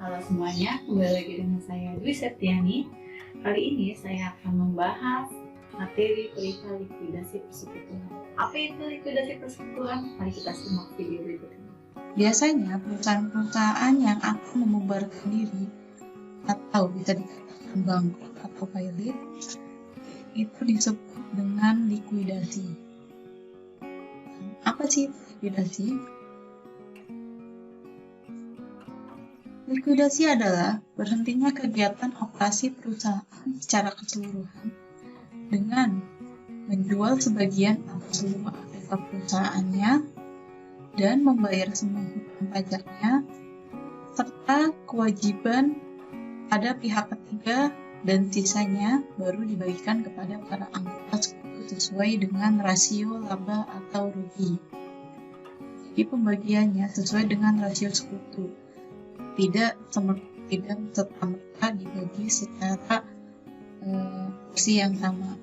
Halo semuanya, kembali lagi dengan saya Dwi Septiani. Kali ini saya akan membahas materi perihal likuidasi persekutuan. Apa itu likuidasi persekutuan? Mari kita simak video berikut ini. Biasanya perusahaan-perusahaan yang akan membubarkan diri atau bisa dikatakan bangkrut atau failing itu disebut dengan likuidasi. Apa sih likuidasi? Likuidasi adalah berhentinya kegiatan operasi perusahaan secara keseluruhan dengan menjual sebagian atau seluruh aset perusahaannya dan membayar semua hutang pajaknya serta kewajiban pada pihak ketiga, dan sisanya baru dibagikan kepada para anggota sekutu sesuai dengan rasio laba atau rugi. Jadi pembagiannya sesuai dengan rasio sekutu, tidak serta-merta dibagi secara porsi yang sama.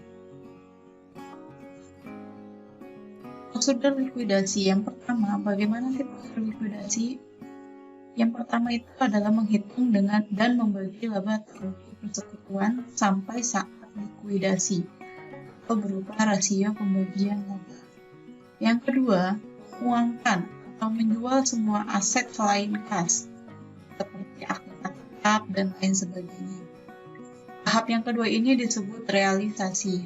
Prosedur likuidasi yang pertama, bagaimana sih prosedur likuidasi? Yang pertama itu adalah menghitung dan membagi laba atau rugi persekutuan sampai saat likuidasi atau berupa rasio pembagian laba. Yang kedua, uangkan atau menjual semua aset selain kas seperti akta tetap dan lain sebagainya. Tahap yang kedua ini disebut realisasi.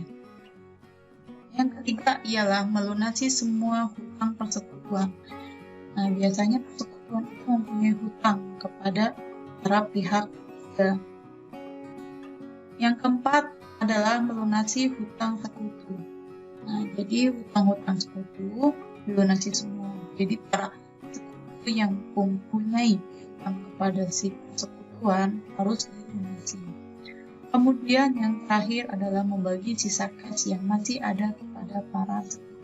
Yang ketiga ialah melunasi semua hutang persekutuan. Nah, biasanya persekutuan itu mempunyai hutang kepada para pihak ketiga. Yang keempat adalah melunasi hutang sekutu. Nah, jadi hutang-hutang sekutu dilunasi semua. Jadi para sekutu yang mempunyai hutang kepada si persekutuan harus dilunasi. Kemudian yang terakhir adalah membagi sisa kas yang masih ada kepada para sekutu.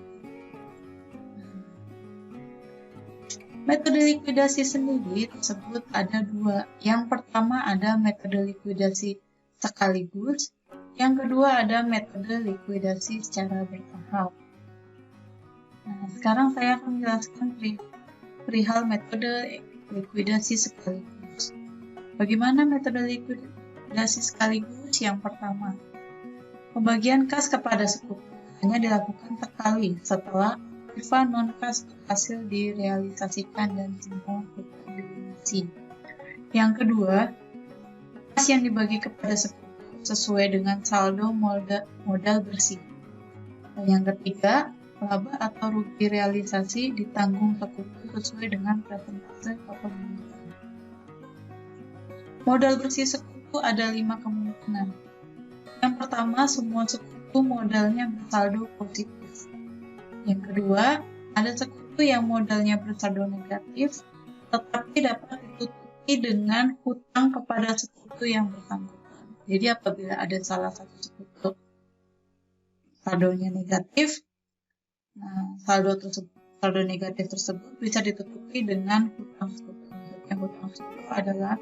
Metode likuidasi sendiri tersebut ada dua. Yang pertama ada metode likuidasi sekaligus. Yang kedua ada metode likuidasi secara bertahap. Nah, sekarang saya akan menjelaskan perihal metode likuidasi sekaligus. Bagaimana metode likuidasi sekaligus? Yang pertama, pembagian kas kepada sekutu hanya dilakukan sekali setelah aktiva non-kas berhasil direalisasikan dan semua hutang dilunasi. Yang kedua, kas yang dibagi kepada sekutu sesuai dengan saldo modal bersih. Dan yang ketiga, laba atau rugi realisasi ditanggung sekutu sesuai dengan persentase kepemilikan. Modal bersih sekutu ada 5 kemungkinan. Yang pertama, semua sekutu modalnya bersaldo positif. Yang kedua, ada sekutu yang modalnya bersaldo negatif, tetapi dapat ditutupi dengan hutang kepada sekutu yang bersangkutan. Jadi apabila ada salah satu sekutu saldonya negatif, nah saldo negatif tersebut bisa ditutupi dengan hutang sekutu. Yang hutang sekutu adalah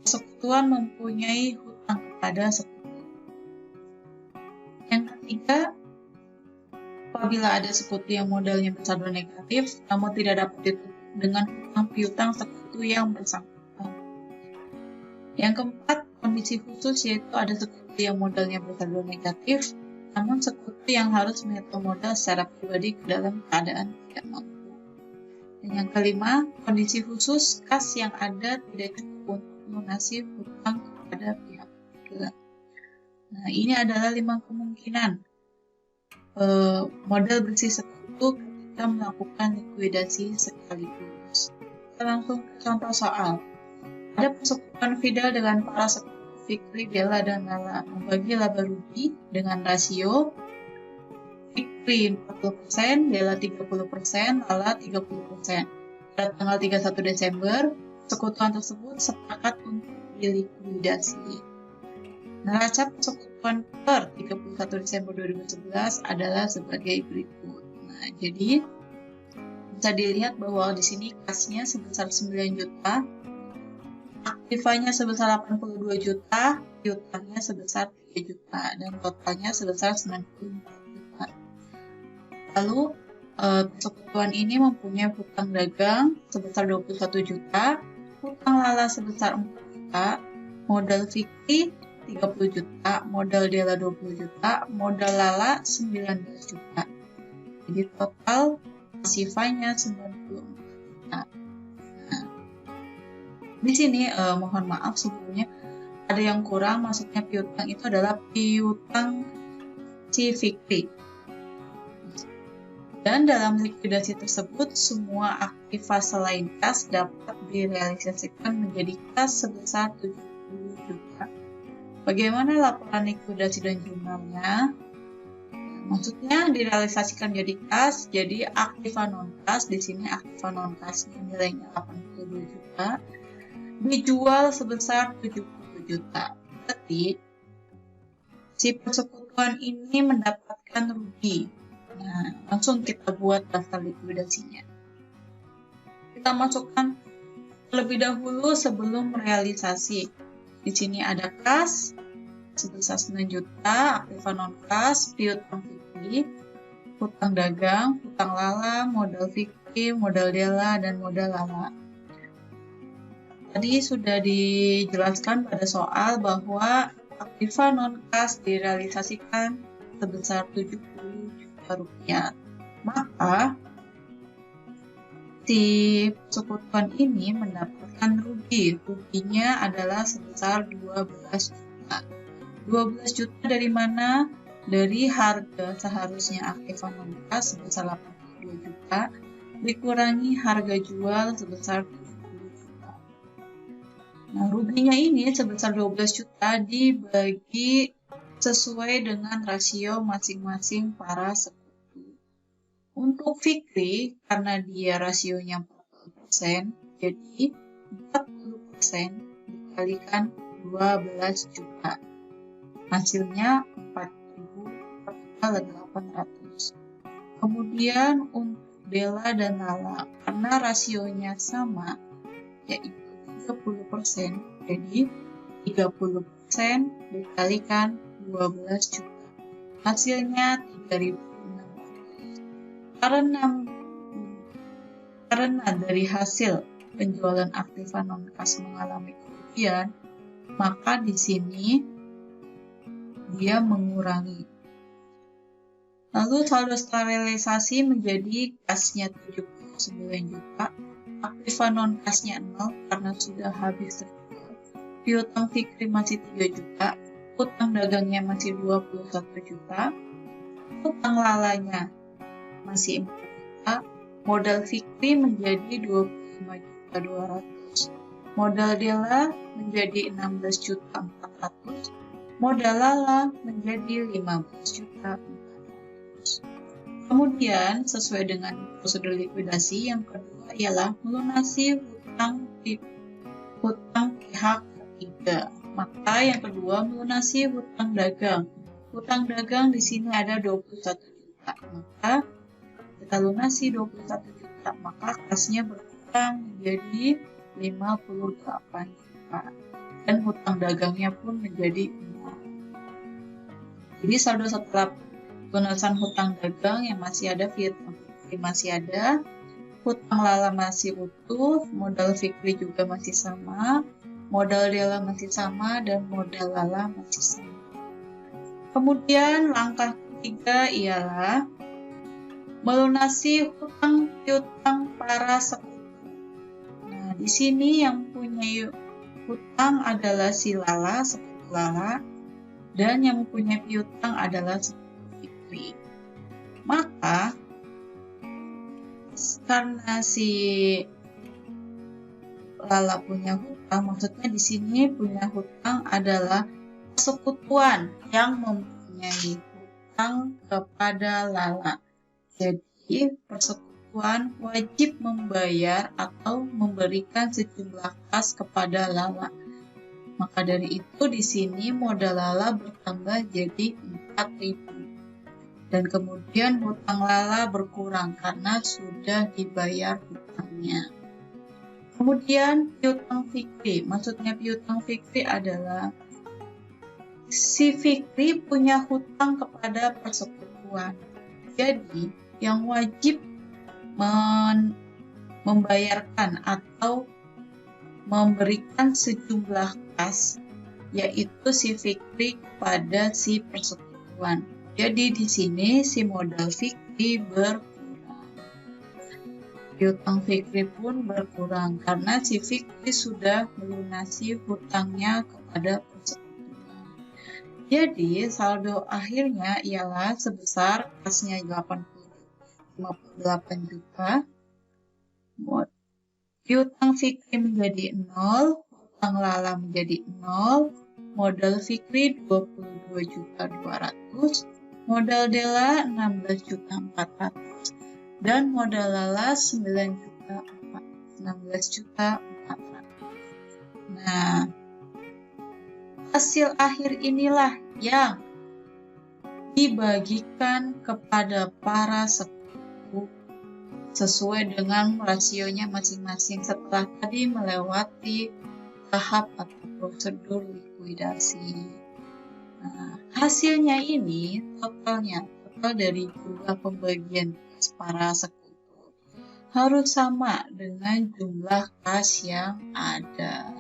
persekutuan mempunyai hutang kepada sekutu. Yang ketiga, apabila ada sekutu yang modalnya bersaldo negatif, namun tidak dapat ditutup dengan hutang piutang sekutu yang bersangkutan. Yang keempat, kondisi khusus yaitu ada sekutu yang modalnya bersaldo negatif, namun sekutu yang harus menyetor modal secara pribadi ke dalam keadaan tidak mampu. Dan yang kelima, kondisi khusus kas yang ada tidak cukup untuk melunasi hutang kepada pihak ketiga. Nah, ini adalah 5 kemungkinan modal bersih sekutu ketika melakukan likuidasi sekaligus. Kita langsung ke contoh soal. Ada persekutuan Fidel dengan para sekutu Fikri, Bella, dan Lala membagi laba rugi dengan rasio Fikri 40%, Bella 30%, Lala 30%. Pada tanggal 31 Desember, persekutuan tersebut sepakat untuk dilikuidasi. Neraca persekutuan per 31 Desember 2011 adalah sebagai berikut. Nah, jadi bisa dilihat bahwa di sini kasnya sebesar 9 juta, aktivanya sebesar 82 juta, piutangnya sebesar 3 juta, dan totalnya sebesar 94 juta. Lalu persekutuan ini mempunyai hutang dagang sebesar 21 juta, hutang Lala sebesar 4 juta, modal Fikri 30 juta, modal Dela 20 juta, modal Lala 19 juta. Jadi total pasifanya 94 juta. Nah, di sini mohon maaf sebelumnya ada yang kurang, maksudnya piutang itu adalah piutang si Fikri. Dan dalam likuidasi tersebut, semua aktiva selain kas dapat direalisasikan menjadi kas sebesar 70 juta. Bagaimana laporan likuidasi dan jurnalnya? Maksudnya direalisasikan jadi kas, jadi aktiva non-kas, di sini aktiva non-kasnya nilainya 82 juta, dijual sebesar 70 juta. Berarti si persekutuan ini mendapatkan rugi. Nah, langsung kita buat daftar likuidasinya. Kita masukkan terlebih dahulu sebelum realisasi. Di sini ada kas sebesar 9 juta, aktiva non-kas, piutang Fikri, hutang dagang, hutang Lala, modal Fikri, modal Dela, dan modal Lala. Tadi sudah dijelaskan pada soal bahwa aktiva non-kas direalisasikan sebesar 70 juta rupiah. Maka si persekutuan ini mendapatkan rugi. Ruginya adalah sebesar 12 juta. 12 juta dari mana? Dari harga seharusnya aktiva non-kas sebesar 82 juta dikurangi harga jual sebesar 70 juta. Nah, ruginya ini sebesar 12 juta dibagi sesuai dengan rasio masing-masing para sekutu. Untuk Fikri, karena dia rasionya 40%, jadi 40% dikalikan 12 juta. Hasilnya 4.800. Kemudian untuk Dela dan Lala, karena rasionya sama, yaitu 30%, jadi 30% dikalikan 12 juta. Hasilnya 3.600. Karena dari hasil penjualan aktiva non-kas mengalami kerugian, maka di sini dia mengurangi. Lalu saldo setelah realisasi menjadi kasnya 79 juta, aktiva non-kasnya 0 karena sudah habis terjual. Piutang Fikri masih 3 juta, hutang dagangnya masih 21 juta, hutang Lalanya masih 4 juta, modal Fikri menjadi 25.200, modal Dela menjadi 16.400, modal Lala menjadi 15.400. Kemudian sesuai dengan prosedur likuidasi yang kedua ialah melunasi hutang pihak ketiga. Maka yang kedua melunasi hutang dagang. Hutang dagang di sini ada 21 juta. Maka kita lunasi 21 juta, maka kasnya berkurang menjadi 58 juta. Dan hutang dagangnya pun menjadi 0. Jadi saldo setelah lunasan hutang dagang yang masih ada, piutang Fikri masih ada, hutang Lala masih utuh, modal Fikri juga masih sama, modal Dela masih sama, dan modal Lala masih sama. Kemudian langkah ketiga ialah melunasi hutang piutang para sekutu. Nah, di sini yang punya hutang adalah si Lala, sekutu Lala, dan yang mempunyai piutang adalah sekutu Fikri. Maka karena si Lala punya hutang, maksudnya di sini punya hutang adalah persekutuan yang mempunyai hutang kepada Lala. Jadi persekutuan wajib membayar atau memberikan sejumlah kas kepada Lala. Maka dari itu di sini modal Lala bertambah jadi 4.000. Dan kemudian hutang Lala berkurang karena sudah dibayar hutangnya. Kemudian piutang Fikri, maksudnya piutang Fikri adalah si Fikri punya hutang kepada persekutuan. Jadi yang wajib membayarkan atau memberikan sejumlah kas, yaitu si fikri kepada si persekutuan. Jadi di sini si modal fikri berkurang. Piutang fikri pun berkurang karena si fikri sudah melunasi hutangnya kepada persekutuan. Jadi saldo akhirnya ialah sebesar kasnya 58 juta, piutang fikri menjadi 0, hutang lala menjadi 0, modal fikri 22.200, modal dela 16.400, dan modal lala 19.400. Nah, hasil akhir inilah yang dibagikan kepada para sekutu sesuai dengan rasionya masing-masing setelah tadi melewati tahap atau prosedur likuidasi. Nah, hasilnya ini total dari jumlah pembagian kas para sekutu harus sama dengan jumlah kas yang ada.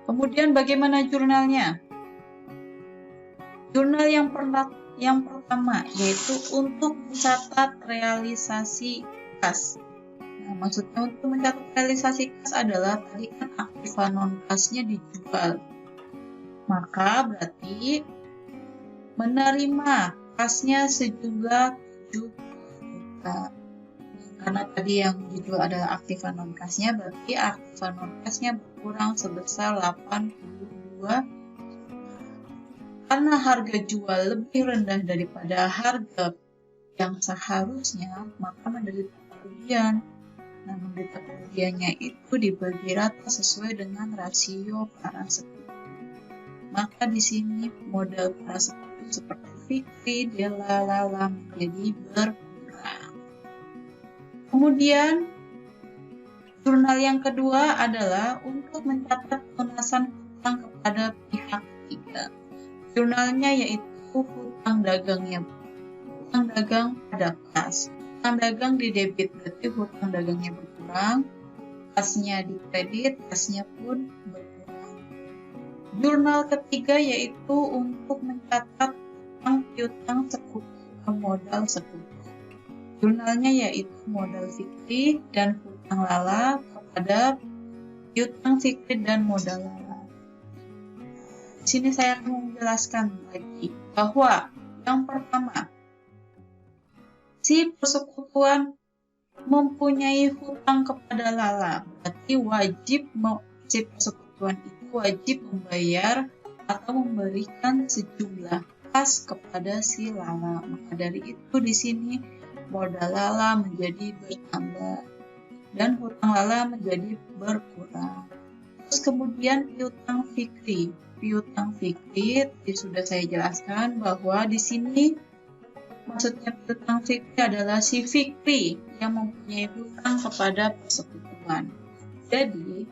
Kemudian bagaimana jurnalnya? Jurnal yang pertama yaitu untuk mencatat realisasi kas. Nah, maksudnya untuk mencatat realisasi kas adalah tadi kan aktiva non kasnya dijual. Maka berarti menerima kasnya sejumlah 7 juta. Karena tadi yang dijual adalah aktiva non kasnya, berarti aktiva non kasnya berkurang sebesar 82. Karena harga jual lebih rendah daripada harga yang seharusnya, maka menderita kerugian. Nah, menderita kerugiannya itu dibagi rata sesuai dengan rasio para sekutu. Maka di sini modal para sekutu seperti fikri, dela, lala menjadi berkurang. Kemudian jurnal yang kedua adalah untuk mencatat pelunasan hutang kepada pihak ketiga. Jurnalnya yaitu hutang dagangnya, hutang dagang pada kas. Hutang dagang di debit berarti hutang dagangnya berkurang, kasnya di kredit, kasnya pun berkurang. Jurnal ketiga yaitu untuk mencatat hutang piutang sekutu ke modal sekutu. Jurnalnya yaitu modal fikri dan hutang lala kepada piutang fikri dan modal lala. Di sini saya akan menjelaskan lagi bahwa yang pertama, si persekutuan mempunyai hutang kepada lala, berarti si persekutuan itu wajib membayar atau memberikan sejumlah kas kepada si lala. Maka dari itu di sini modal lala menjadi bertambah dan hutang lala menjadi berkurang. Terus kemudian piutang fikri. Piutang fikri sudah saya jelaskan bahwa di sini maksudnya piutang fikri adalah si fikri yang mempunyai hutang kepada persekutuan. Jadi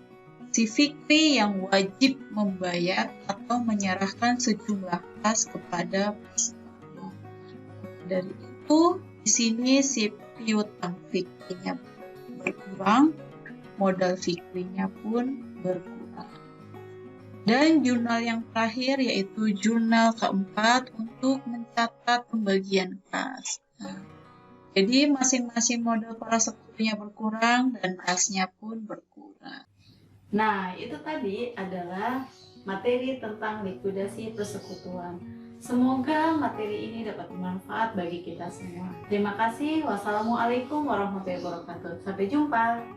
si fikri yang wajib membayar atau menyerahkan sejumlah kas kepada persekutuan. Dari itu di sini si piutang fikrinya berkurang, modal fikrinya pun berkurang. Dan jurnal yang terakhir yaitu jurnal keempat untuk mencatat pembagian kas. Nah, jadi masing-masing modal para sekutunya berkurang dan kasnya pun berkurang. Nah, itu tadi adalah materi tentang likuidasi persekutuan. Semoga materi ini dapat bermanfaat bagi kita semua. Terima kasih. Wassalamualaikum warahmatullahi wabarakatuh. Sampai jumpa.